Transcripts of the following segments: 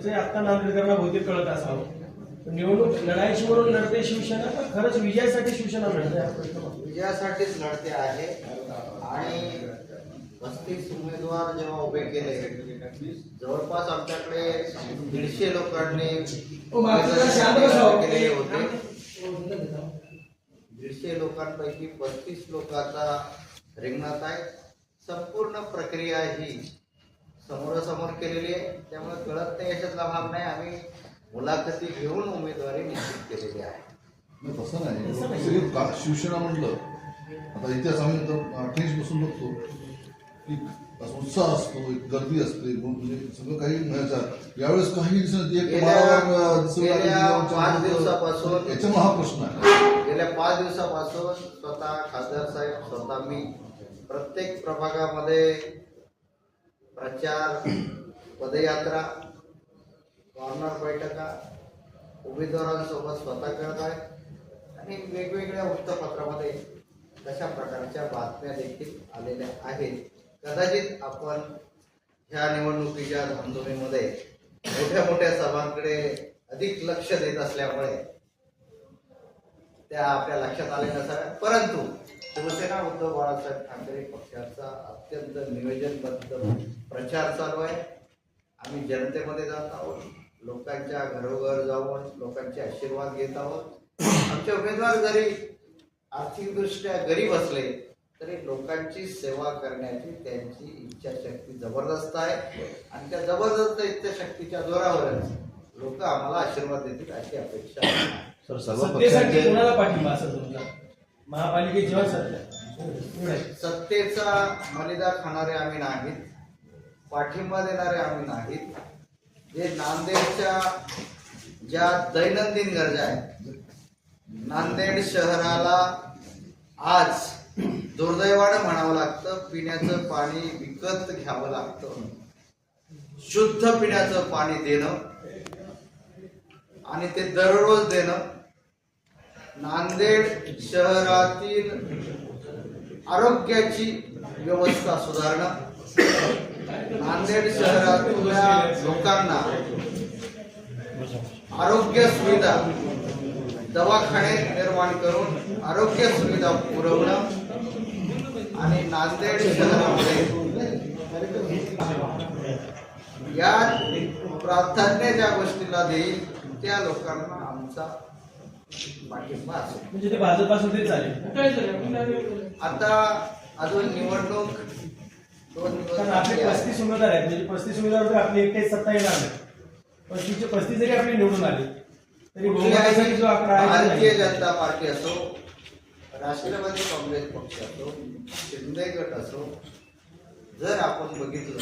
चर्चा आता नांदेडकरांना बहुतेक कळत असावं. निवडणूक लढायची म्हणून लढते शिवसेना का खरंच विजयासाठी शिवसेना लढते हा प्रश्न पडतो. विजयासाठीच लढते आहे आणि 35 उमेदवार जेव्हा उभे केले जवळपास आमच्याकडे 150 लोकांनी केलेले होते. 150 लोकांपैकी 35 लोकांचा रिंगणात आहे. संपूर्ण प्रक्रिया ही समोरासमोर केलेली आहे, त्यामुळे कळत नाही याच्यातला भाग नाही. आम्ही मुलाखती घेऊन उमेदवारी निश्चित केलेली आहे. तसं नाही, शिवसेना म्हटलं आता इतिहास आम्ही 28 पासून बघतो की उत्साह असतो, एक गर्दी असते, म्हणजे सगळं काही मिळायचं. यावेळेस काही गेल्या 5 दिवसापासून याच्यामुळे हा प्रश्न आहे. गेल्या 5 दिवसापासून स्वतः खासदार साहेब, स्वतः मी प्रत्येक प्रभागामध्ये प्रचार, पदयात्रा, कॉर्नर बैठका उमेदवारांसोबत स्वतः करत आहे आणि वेगवेगळ्या वृत्तपत्रामध्ये तशा प्रकारच्या बातम्या देखील आलेल्या आहेत. कदाचित आपण ह्या निवडणुकीच्या धामधुमीमध्ये मोठ्या मोठ्या सभांकडे अधिक लक्ष देत असल्यामुळे त्या आपल्या लक्षात आल्या नसाव्या, परंतु शिवसेना उद्धव बाळासाहेब ठाकरे पक्षाचा अत्यंत नियोजनबद्ध प्रचार चालू आहे. आम्ही जनतेमध्ये जात आहोत, लोकांच्या घरोघर जाऊन लोकांचे आशीर्वाद घेत आहोत. आमचे उमेदवार जरी आर्थिकदृष्ट्या गरीब असले तरी लोकांची सेवा करण्याची त्यांची इच्छाशक्ती जबरदस्त आहे आणि त्या जबरदस्त इच्छाशक्तीच्या जोरावरच लोक आम्हाला आशीर्वाद देतील अशी अपेक्षा आहे. सर, सर्व सत्तेसाठी कोणाला पाठिंबा असेल तुमचा महापालिकेत जेव्हा सत्ता सत्तेचा मलिदा खाणारे आम्ही नाहीत, पाठिंबा देणारे आम्ही नाहीत. जे नांदेडच्या ज्या दैनंदिन गरजा आहेत, नांदेड शहराला आज दुर्दैवानं म्हणावं लागतं, पिण्याचं पाणी विकत घ्यावं लागतं. शुद्ध पिण्याचं पाणी देणं आणि ते दररोज देणं, नांदेड शहरातील आरोग्याची व्यवस्था सुधारणं, नांदेड शहरातल्या लोकांना आरोग्य सुविधा, दवाखाने निर्माण करून आरोग्य सुविधा पुरवणं आणि नांदेड शहरामध्ये या प्राधान्य ज्या गोष्टीला देईल त्या लोकांना आमचा पाठिंबा असेल. म्हणजे ते भाजपासून ते चालेल. आता अजून निवडणूक 2 कारण आपले 35 उमेदवार आहेत, म्हणजे 35 उमेदवार आपली एकटेच सत्ता येणार नाही. 35 जरी आपले निवडून आले तरी बहुमतासाठी जो आकडा आहे भारतीय जनता पार्टी असो, राष्ट्रवादी काँग्रेस पक्ष असो, शिंदे गट असो, जर आपण बघितलं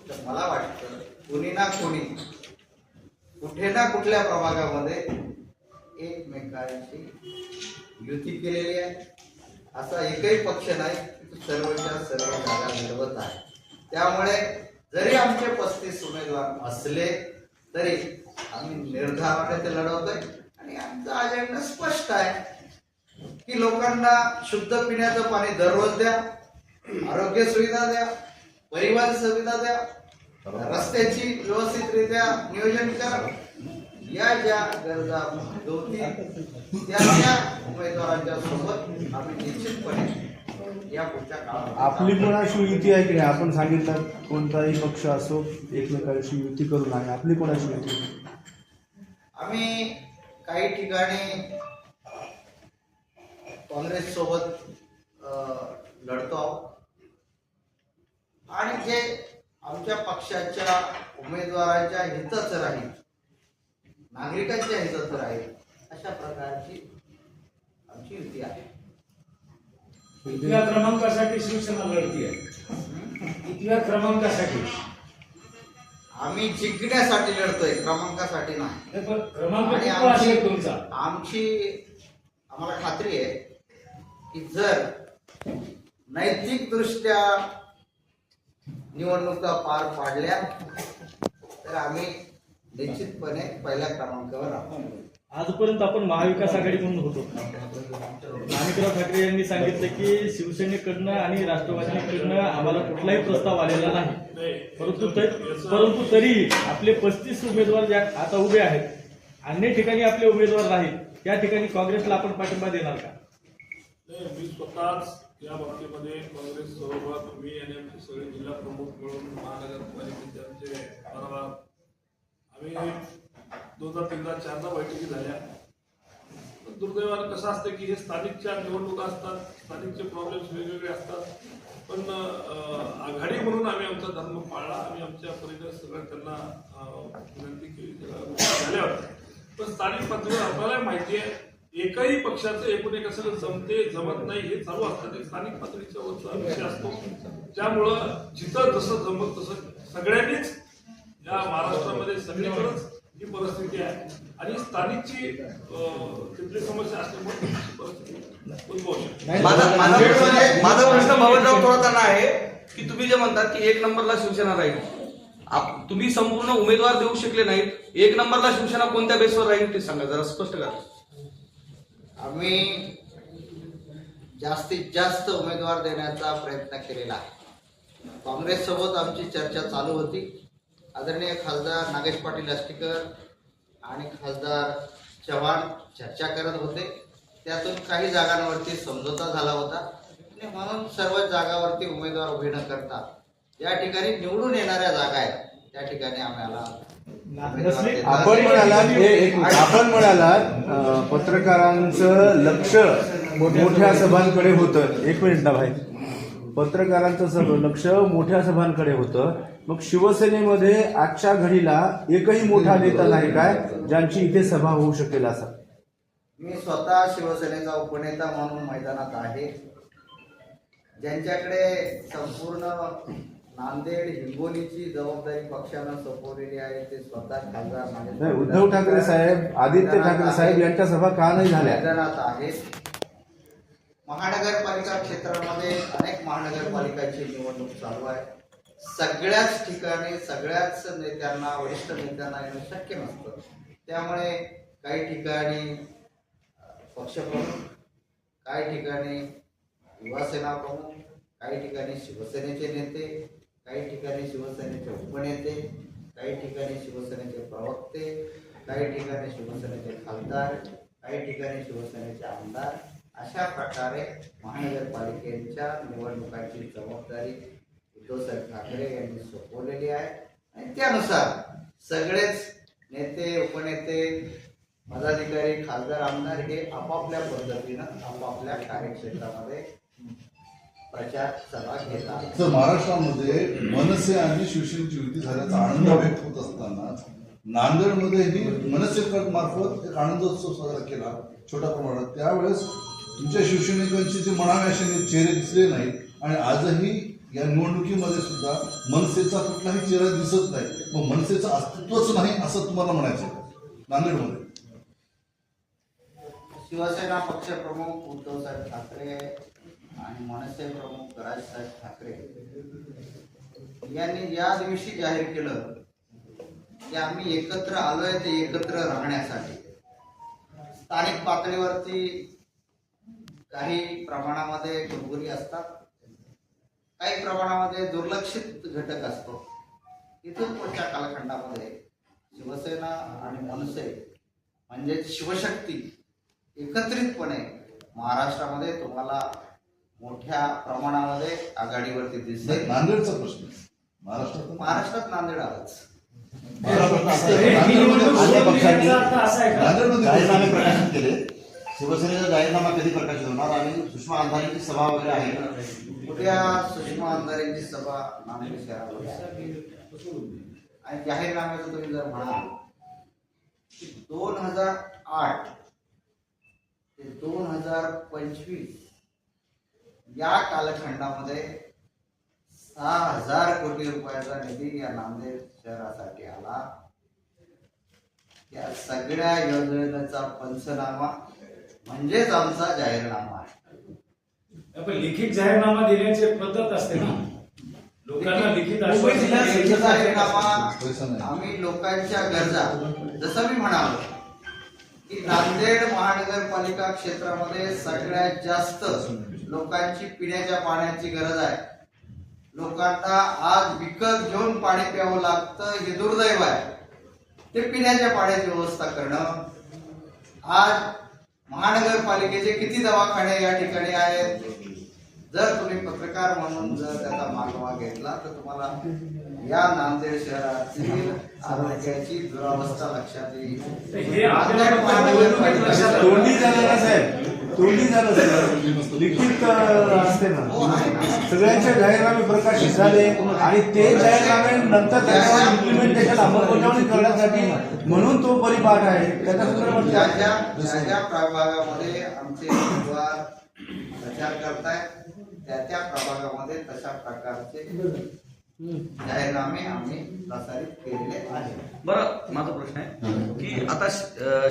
तर मला वाटतं कोणी ना कोणी कुठे ना कुठल्या प्रभागामध्ये एकमेकांची युती केलेली आहे. असा एकही पक्ष नाही की सर्वच्या सर्व जागा मिळवत आहे. त्यामुळे जरी आमचे 35 उमेदवार असले तरी आम्ही निर्धाराने ते लढवतोय आणि आमचा अजेंडा स्पष्ट आहे की लोकांना शुद्ध पिण्याचं पाणी दररोज द्या, आरोग्य सुविधा द्या, परिवहन सुविधा द्या, रस्त्याची व्यवस्थितरित्या नियोजन करा. या ज्या गरजा भागवतील त्या उमेदवारांच्या सोबत आम्ही निश्चितपणे या पुढच्या काळात आपली कोणाशी युती आहे की नाही? आपण सांगितलं कोणताही पक्ष असो एकमेकांशी युती करून आहे. आपली कोणाशी युती? आम्ही काही ठिकाणी काँग्रेस सोबत लढतो आहोत आणि जे आमच्या पक्षाच्या उमेदवारांच्या हिताचं राहील, नागरिकांच्या हिताचं राहील अशा प्रकारची आमची युती आहे. कितव्या क्रमांकासाठी शिवसेना लढतीये? कितव्या क्रमांकासाठी? आम्ही जिंकण्यासाठी लढतोय, क्रमांकासाठी नाही. क्रमांक आणि किती असेल तुमचा? आम्हाला खात्री आहे की जर नैतिक दृष्ट्या निवडणुका पार पाडल्या तर आम्ही निश्चितपणे पहिल्या क्रमांकावर राहू. आजपर्यंत आपण महाविकास आघाडी म्हणून होतो. माणिकराव ठाकरे यांनी सांगितलं की शिवसेनेकडनं आणि राष्ट्रवादीकडनं आम्हाला कुठलाही प्रस्ताव आलेला नाही. परंतु तरी आपले 35 उमेदवार ज्या आता उभे आहेत, अन्य ठिकाणी आपले उमेदवार राहील, त्या ठिकाणी काँग्रेसला आपण पाठिंबा देणार का? नाही, मी स्वतःच या बाबतीमध्ये काँग्रेस सोबत मी आणि आमचे सगळे जिल्हा प्रमुख मिळून महानगरपालिकेचे आमचे बरोबर आम्ही 2दा 3दा 4दा बैठकी झाल्या. पण दुर्दैवानं कसं असतं की हे स्थानिकच्या निवडणुका असतात, स्थानिकचे प्रॉब्लेम्स वेगवेगळे असतात. पण आघाडी म्हणून आम्ही आमचा धर्म पाळला. आम्ही आमच्या परीने सगळं त्यांना विनंती केली, झाल्या होत्या. पण स्थानिक पातळीवर आपल्याला माहिती आहे एकही पक्षाचं एकूण एक असं जमते जमत नाही हे चालू असतात. एक स्थानिक पातळीच्या वरचा विषय असतो. त्यामुळं जिथं जसं जमत तसं सगळ्यांनीच या महाराष्ट्रामध्ये सगळीकडेच ही परिस्थिती आहे आणि स्थानिकची तिथली समस्या असल्यामुळे परिस्थिती उद्भवू शकते. माझा प्रश्न भवनराव थोरातांना आहे की तुम्ही जे म्हणतात की 1 नंबरला शिवसेना राहील, तुम्ही संपूर्ण उमेदवार देऊ शकले नाहीत. 1 नंबरला शिवसेना कोणत्या बेसवर राहील ते सांगा, जरा स्पष्ट करा. आम्ही जास्तीत जास्त उमेदवार देण्याचा प्रयत्न केलेला आहे. काँग्रेससोबत आमची चर्चा चालू होती. आदरणीय खासदार नागेश पाटील आष्टीकर आणि खासदार चव्हाण चर्चा करत होते. त्यातून काही जागांवरती समझोता झाला होता आणि म्हणून सर्व जागावरती उमेदवार उभे न करता या ठिकाणी निवडून येणाऱ्या जागा आहेत त्या ठिकाणी आम्हाला आपण म्हणालात पत्रकारांचं लक्ष मोठ्या सभांकडे होतं. 1 मिनिट ना भाई, पत्रकारांचं लक्ष मोठ्या सभांकडे होतं. मग शिवसेनेमध्ये आजच्या घडीला एकही मोठा नेता नाही काय ज्यांची इथे सभा होऊ शकेल असा? मी स्वतः शिवसेनेचा उपनेता म्हणून मैदानात आहे. ज्यांच्याकडे संपूर्ण नांदेड हिंगोलीची जबाबदारी पक्षानं सोपवलेली आहे ते स्वतः खासदार नाही. उद्धव ठाकरे साहेब, आदित्य ठाकरे साहेब यांच्या सभा का नाही झाल्या? मैदानात आहेत. महानगरपालिका क्षेत्रामध्ये अनेक महानगरपालिकांची निवडणूक चालू आहे. सगळ्याच ठिकाणी सगळ्याच नेत्यांना, वरिष्ठ नेत्यांना येणं शक्य नसतं. त्यामुळे काही ठिकाणी पक्षप्रमुख, काही ठिकाणी युवासेना प्रमुख, काही ठिकाणी शिवसेनेचे नेते, काही ठिकाणी शिवसेनेचे उपनेते, काही ठिकाणी शिवसेनेचे प्रवक्ते, काही ठिकाणी शिवसेनेचे खासदार, काही ठिकाणी शिवसेनेचे आमदार, अशा प्रकारे महानगरपालिकेच्या निवडणुकांची जबाबदारी उद्धवसाहेब ठाकरे यांनी सोपवलेली आहे आणि त्यानुसार सगळेच नेते, उपनेते, पदाधिकारी, खासदार, आमदार हे आपापल्या पद्धतीनं आपापल्या कार्यक्षेत्रामध्ये प्रचार सभा घेतात. तर महाराष्ट्रामध्ये मनसे आणि शिवसेनेची युती झाल्याचा आनंद व्यक्त होत असताना नांदेडमध्येही मनसे मार्फत एक आनंदोत्सव साजरा केला छोट्या प्रमाणात. त्यावेळेस तुमच्या शिवसैनिकांचे जे म्हणावे असे चेहरे दिसले नाहीत आणि आजही या निवडणुकीमध्ये सुद्धा मनसेचा कुठलाही चेहरा दिसत नाही. मग मनसेचं अस्तित्वच नाही असं तुम्हाला म्हणायचं नांदेडमध्ये? शिवसेना पक्षप्रमुख उद्धवसाहेब ठाकरे आणि मनसे प्रमुख राजसाहेब ठाकरे यांनी या दिवशी जाहीर केलं की आम्ही एकत्र आलोय ते एकत्र राहण्यासाठी. स्थानिक पातळीवरती काही प्रमाणामध्ये कुरबुरी असतात, काही प्रमाणामध्ये दुर्लक्षित घटक असतो. इथून पुढच्या कालखंडामध्ये शिवसेना आणि मनसे म्हणजे शिवशक्ती एकत्रितपणे महाराष्ट्रामध्ये तुम्हाला मोठ्या प्रमाणामध्ये आघाडीवरती दिसेल. नांदेडचा प्रश्न महाराष्ट्रात नांदेड आलंच. जाहीरनामे प्रकाशित केले. शिवसेनेचा जाहीरनामा कधी प्रकाशित होणार आणि सुषमा अंधारेंची सभा वगैरे आहे? उद्या सुषमा अंधारेंची सभा नांदेड शहरामध्ये आहे. आणि जाहीरनाम्याचं तुम्ही जर म्हणाल की 2008 ते 2025 या कालखंडामध्ये 6,000 कोटी रुपयाचा निधी या नांदेड शहरासाठी आला. या सगळ्या योजनेचा पंचनामा म्हणजेच आमचा जाहीरनामा आहे. पण लिखित जाहीरनामा देण्याची एक पद्धत असते ना, लोकांना लिखित जाहीरनामा आम्ही लोकांच्या गरजा, जसं मी म्हणालो की नांदेड महानगरपालिका क्षेत्रामध्ये सगळ्यात जास्त लोकांची पिण्याच्या पाण्याची गरज आहे. लोकांना आज विकत घेऊन पाणी प्यावं लागतं, हे दुर्दैव आहे. ते पिण्याच्या पाण्याची व्यवस्था करणं. आज महानगरपालिकेचे किती दवाखाने या ठिकाणी आहेत. जर तुम्ही पत्रकार म्हणून जर त्याचा मागोवा घेतला तर तुम्हाला या नांदेड शहरातील आरोग्याची दुरावस्था लक्षात येईल. नांदेड महानगरपालिका तोंडी झालं ना साहेब, तोंडी झालं सगळं लिखित असते ना. सगळ्यांचे जाहीरनामे प्रकाशित झाले आणि ते जाहीरनामे नंतर त्याच्यावर इम्प्लिमेंटेशन अंमलबजावणी करण्यासाठी म्हणून तो परिपाठ आहे. त्याच्या संदर्भात ज्या ज्या प्रभागामध्ये आमचे उमेदवार प्रचार करतायत त्या प्रभागामध्ये तशा प्रकारचे जाहीरनामे आम्ही प्रसारित केलेले आहेत. बरं, माझा प्रश्न आहे की आता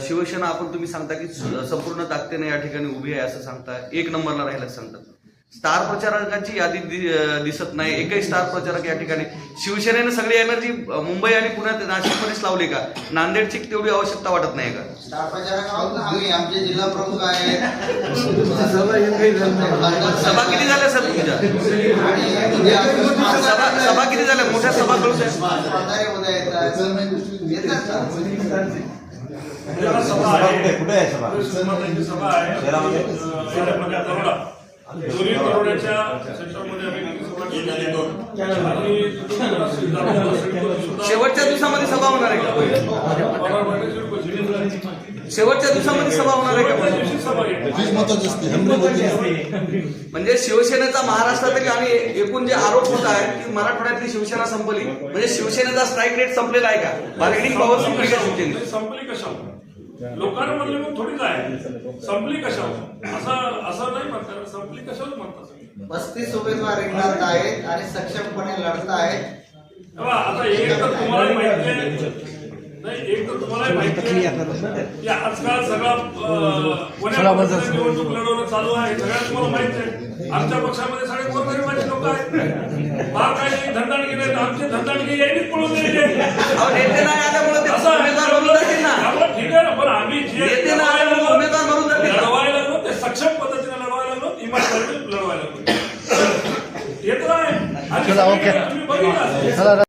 शिवसेना आपण तुम्ही सांगता की संपूर्ण ताकदीने या ठिकाणी उभी आहे असं सांगता, एक नंबरला राहिला सांगतात. स्टार प्रचारकांची यादी दिसत नाही, एकही स्टार प्रचारक या ठिकाणी. शिवसेनेने सगळी एनर्जी मुंबई आणि पुण्यात नाशिकमध्येच लावली का? नांदेडची तेवढी आवश्यकता वाटत नाही का? स्टार प्रचारक आहोत ना आम्ही, आमचे जिल्हा प्रमुख आहेत. सभा किती झाल्या सर तुमच्या? सभा किती झाल्या? मोठ्या सभा करू शकतो. म्हातारे उद्या येतात ना. सभा आहे, कुठे आहे सभा? सभा आहे शहरामध्ये तरोडा. दोन्ही तरोड्याच्या सेंटरमध्ये आम्ही सभा केलेली आहे. शेवटच्या दिवसामध्ये सभा होणार आहे का? शेवटच्या दिवसामध्ये सभा होणार आहे का? हीच महत्वाची असते, हमने महत्वाची असते. म्हणजे शिवसेनेचा महाराष्ट्रातील आणि एकूण जे आरोप होत आहेत की मराठवाड्यातली शिवसेना संपली, म्हणजे शिवसेनेचा स्ट्राईक रेट संपलेला आहे का? बार्गेनिंग पॉवर संपली का शिवसेनेची? संपली कशावर? लोकांना म्हणले मग थोडीच आहे संपली कशावर, असं नाही म्हणतात. संपली कशावर म्हणतात? 35 उमेदवार रिंगणात आहेत आणि सक्षमपणे लढत आहेत. आता एक तर तुम्हाला माहिती आहे, नाही एक तर तुम्हाला माहिती आहे की आजकाल सगळा पुण्यामध्ये निवडणूक लढवणं चालू आहे. सगळ्यात तुम्हाला माहिती आहे आमच्या पक्षामध्ये सगळे गोरगरिबाचे लोक आहेत. फार काही धंदाणगी नाही, आमचे धंदाणगी यायनीच पळून गेलेले. नेते नाही आल्यामुळे ते असं उमेदवार म्हणून जातील ना. ठीक आहे ना, पण आम्ही जे नेते नाही आल्यामुळे उमेदवार म्हणून जातील ना. लढवायला लागलो ते सक्षम पद्धतीने लढवायला लागलो, इमानदारीने लढवायला लागलो. हे तर आहे. आणि तुम्ही बघितलं